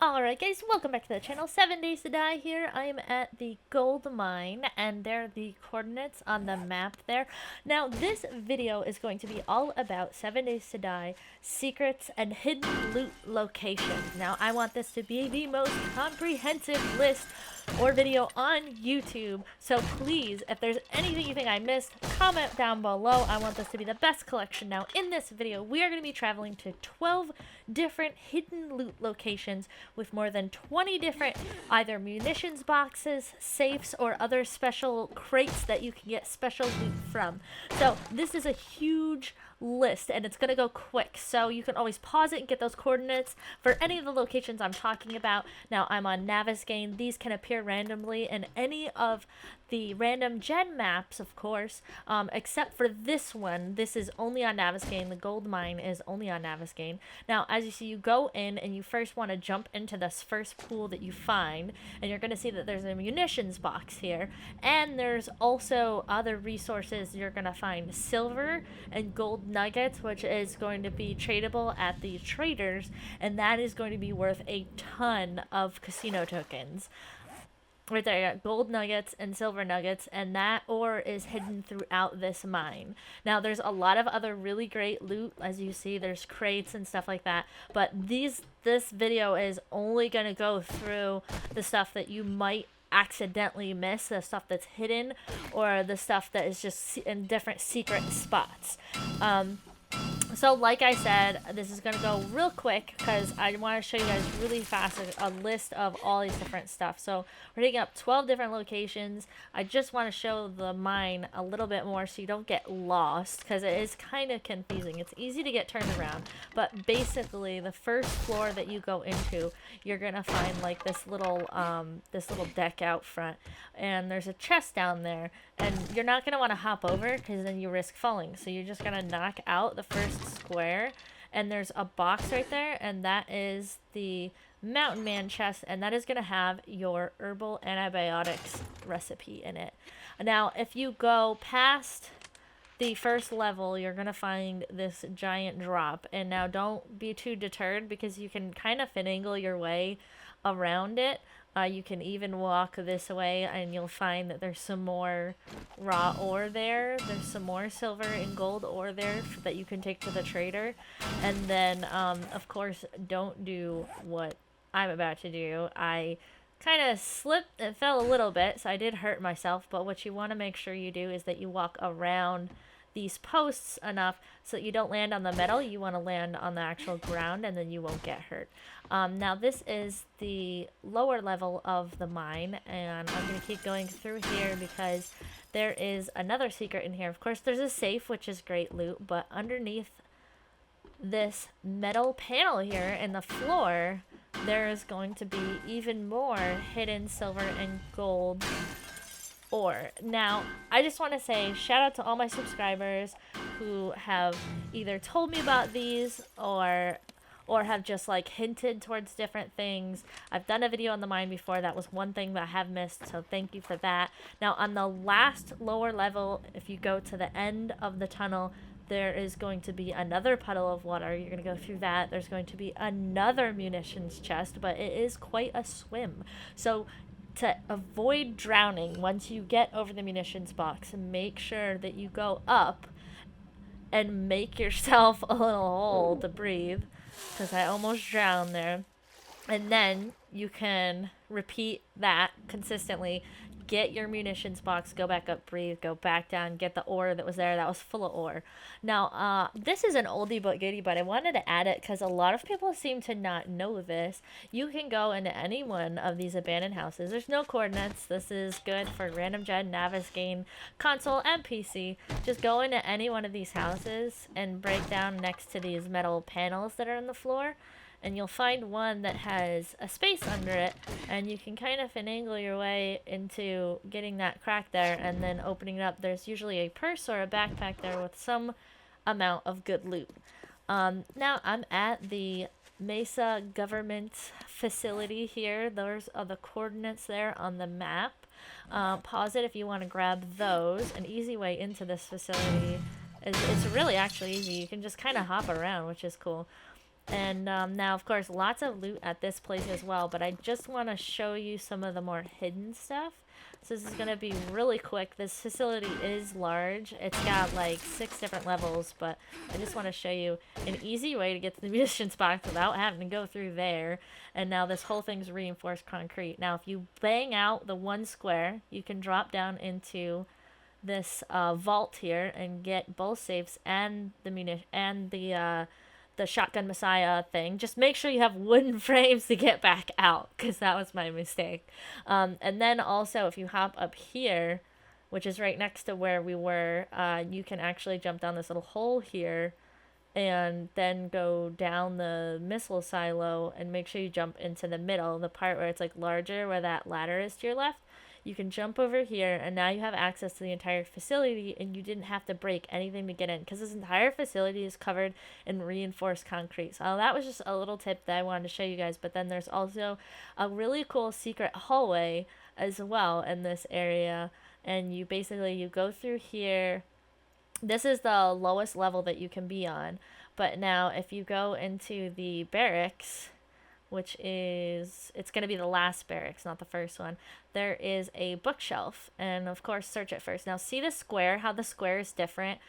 Alright guys, welcome back to the channel. 7 Days to Die here. I am at the gold mine and there are the coordinates on the map there. Now this video is going to be all about 7 Days to Die, secrets, and hidden loot locations. Now I want this to be the most comprehensive list or video on YouTube, so please, if there's anything you think I missed, comment down below. I want this to be the best collection. Now in this video we are going to be traveling to 12 different hidden loot locations with more than 20 different either munitions boxes, safes, or other special crates that you can get special loot from. So this is a huge list and it's going to go quick, so you can always pause it and get those coordinates for any of the locations I'm talking about. Now I'm on Navisgain. These can appear randomly in any of the random gen maps, of course, except for this one. This is only on Navisgain. The gold mine is only on Navisgain. Now as you see, you go in and you first want to jump into this first pool that you find, and you're going to see that there's a munitions box here, and there's also other resources. You're going to find silver and gold nuggets, which is going to be tradable at the traders, and that is going to be worth a ton of casino tokens. Right there, you got gold nuggets and silver nuggets, and that ore is hidden throughout this mine. Now, there's a lot of other really great loot, as you see. There's crates and stuff like that, but this video is only going to go through the stuff that you might accidentally miss, the stuff that's hidden, or the stuff that is just in different secret spots. So like I said, this is going to go real quick because I want to show you guys really fast a list of all these different stuff. So we're taking up 12 different locations. I just want to show the mine a little bit more so you don't get lost, because it is kind of confusing. It's easy to get turned around, but basically the first floor that you go into, you're going to find like this little deck out front, and there's a chest down there, and you're not going to want to hop over because then you risk falling. So you're just going to knock out the first square, and there's a box right there, and that is the mountain man chest, and that is going to have your herbal antibiotics recipe in it. Now if you go past the first level, you're going to find this giant drop, and now don't be too deterred because you can kind of finagle your way around it. You can even walk this way and you'll find that there's some more raw ore there. There's some more silver and gold ore there that you can take to the trader. And then, of course, don't do what I'm about to do. I kind of slipped and fell a little bit, so I did hurt myself. But what you want to make sure you do is that you walk around these posts enough so that you don't land on the metal. You want to land on the actual ground, and then you won't get hurt. Now this is the lower level of the mine, and I'm going to keep going through here because there is another secret in here. Of course there's a safe, which is great loot, but underneath this metal panel here in the floor, there is going to be even more hidden silver and gold ore. Now, I just want to say shout out to all my subscribers who have either told me about these or have just like hinted towards different things. I've done a video on the mine before. That was one thing that I have missed, so thank you for that. Now, on the last lower level, if you go to the end of the tunnel, there is going to be another puddle of water. You're going to go through that. There's going to be another munitions chest, but it is quite a swim. So to avoid drowning, once you get over the munitions box, make sure that you go up and make yourself a little hole to breathe, because I almost drowned there. And then you can repeat that consistently. Get your munitions box, go back up, breathe, go back down, get the ore that was there. That was full of ore. Now, this is an oldie but goodie, but I wanted to add it because a lot of people seem to not know this. You can go into any one of these abandoned houses. There's no coordinates. This is good for random gen, Navisgain, console, and PC. Just go into any one of these houses and break down next to these metal panels that are on the floor, and you'll find one that has a space under it, and you can kind of finagle your way into getting that crack there and then opening it up. There's usually a purse or a backpack there with some amount of good loot. Now I'm at the Mesa government facility here. Those are the coordinates there on the map. Pause it if you want to grab those. An easy way into this facility is, it's really actually easy. You can just kind of hop around, which is cool. And now, of course, lots of loot at this place as well, but I just want to show you some of the more hidden stuff. So this is going to be really quick. This facility is large. It's got like 6 different levels, but I just want to show you an easy way to get to the munitions box without having to go through there. And now this whole thing's reinforced concrete. Now, if you bang out the 1 square, you can drop down into this vault here and get both safes and the shotgun messiah thing. Just make sure you have wooden frames to get back out, because that was my mistake. And then also, if you hop up here, which is right next to where we were, you can actually jump down this little hole here and then go down the missile silo and make sure you jump into the middle, the part where it's like larger, where that ladder is to your left. You can jump over here, and now you have access to the entire facility, and you didn't have to break anything to get in, because this entire facility is covered in reinforced concrete. So that was just a little tip that I wanted to show you guys. But then there's also a really cool secret hallway as well in this area, and you go through here. This is the lowest level that you can be on, but now if you go into the barracks, which is, it's going to be the last barracks, not the first one, there is a bookshelf, and of course search it first. Now see the square, how the square is different.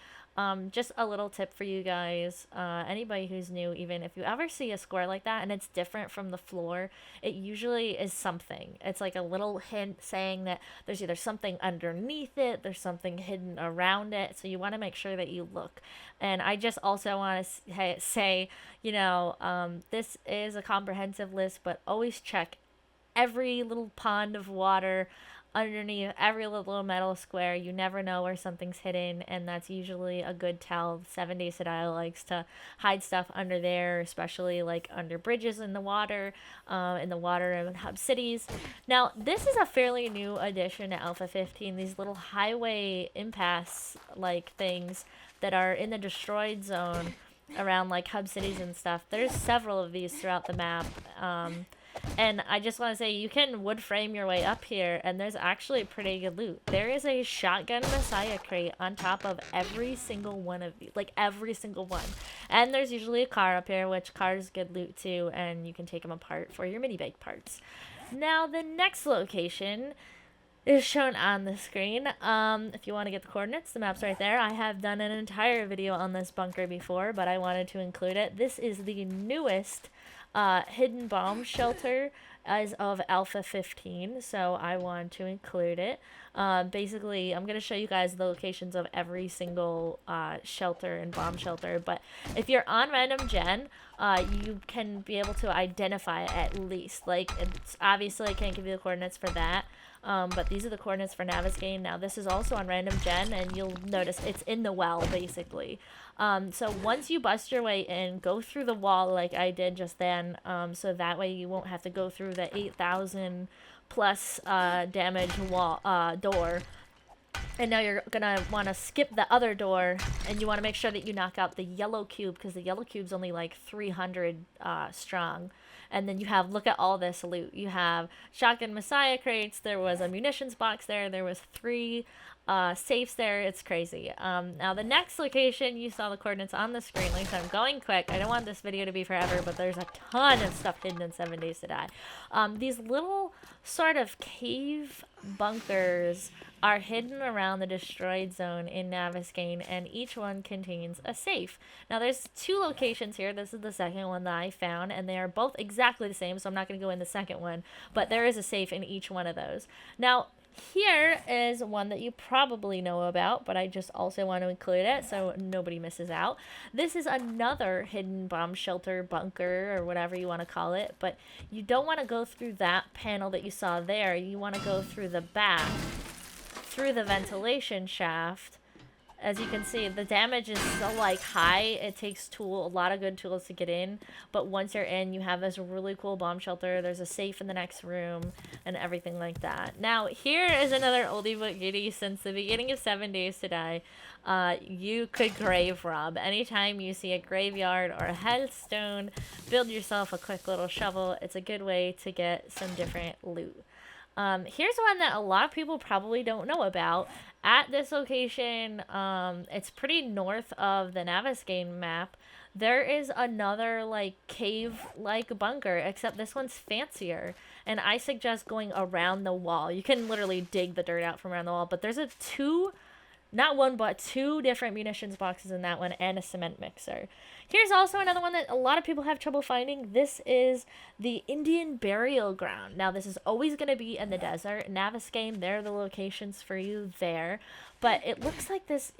Just a little tip for you guys, anybody who's new, even if you ever see a square like that and it's different from the floor, it usually is something. It's like a little hint saying that there's either something underneath it, there's something hidden around it, so you want to make sure that you look. And I just also want to say, you know, this is a comprehensive list, but always check every little pond of water underneath every little metal square. You never know where something's hidden, and that's usually a good tell. 7 Days to Die likes to hide stuff under there, especially like under bridges in the water in hub cities. Now this is a fairly new addition to Alpha 15, these little highway impasse like things that are in the destroyed zone around like hub cities and stuff. There's several of these throughout the map. And I just want to say, you can wood frame your way up here, and there's actually pretty good loot. There is a shotgun messiah crate on top of every single one of these, like every single one. And there's usually a car up here, which cars get loot too, and you can take them apart for your mini bike parts. Now the next location is shown on the screen. If you want to get the coordinates, the map's right there. I have done an entire video on this bunker before, but I wanted to include it. This is the newest hidden bomb shelter as of Alpha 15, so I want to include it. Basically, I'm going to show you guys the locations of every single shelter and bomb shelter, but if you're on random gen, you can be able to identify it at least. Like, it's obviously I can't give you the coordinates for that, but these are the coordinates for Navisgane. Now this is also on random gen, and you'll notice it's in the well basically. So once you bust your way in, go through the wall like I did just then, so that way you won't have to go through the 8,000 plus damage wall door. And now you're gonna want to skip the other door, and you want to make sure that you knock out the yellow cube, because the yellow cube's only like 300 strong. And then you have, look at all this loot. You have shotgun messiah crates, there was a munitions box there was 3 safes there. It's crazy. Now the next location, you saw the coordinates on the screen. Like I said, I'm going quick. I don't want this video to be forever, but there's a ton of stuff hidden in 7 Days to Die. These little sort of cave bunkers are hidden around the destroyed zone in Navisgane, and each one contains a safe. Now there's 2 locations here. This is the second one that I found, and they are both exactly the same, so I'm not going to go in the second one, but there is a safe in each one of those. Now here is one that you probably know about, but I just also want to include it so nobody misses out. This is another hidden bomb shelter, bunker, or whatever you want to call it, but you don't want to go through that panel that you saw there. You want to go through the back, through the ventilation shaft. As you can see, the damage is so like high. It takes a lot of good tools to get in, but once you're in, you have this really cool bomb shelter. There's a safe in the next room and everything like that. Now here is another oldie but goodie. Since the beginning of 7 Days to Die, you could grave rob. Anytime you see a graveyard or a headstone, build yourself a quick little shovel. It's a good way to get some different loot. Here's one that a lot of people probably don't know about. At this location, it's pretty north of the Navisgane map. there is another like cave like bunker, except this one's fancier. And I suggest going around the wall. You can literally dig the dirt out from around the wall, but there's a two, not one, but two different munitions boxes in that one and a cement mixer. Here's also another one that a lot of people have trouble finding. This is the Indian burial ground. Now, this is always going to be in the desert. Naviskane, there are the locations for you there. But it looks like this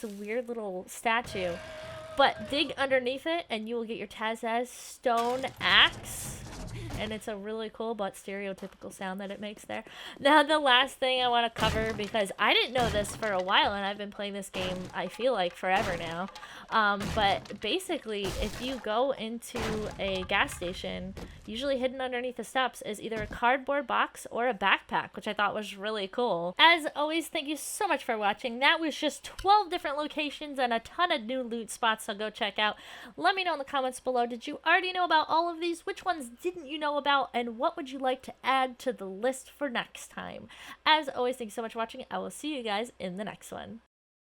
weird little statue. But dig underneath it and you will get your Tazas stone axe. And it's a really cool but stereotypical sound that it makes there. Now, the last thing I want to cover, because I didn't know this for a while, and I've been playing this game, I feel like, forever now. But basically, if you go into a gas station, usually hidden underneath the steps is either a cardboard box or a backpack, which I thought was really cool. As always, thank you so much for watching. That was just 12 different locations and a ton of new loot spots, so go check out. Let me know in the comments below, did you already know about all of these? Which ones didn't you know about, and what would you like to add to the list for next time? As always, thanks so much for watching. I will see you guys in the next one.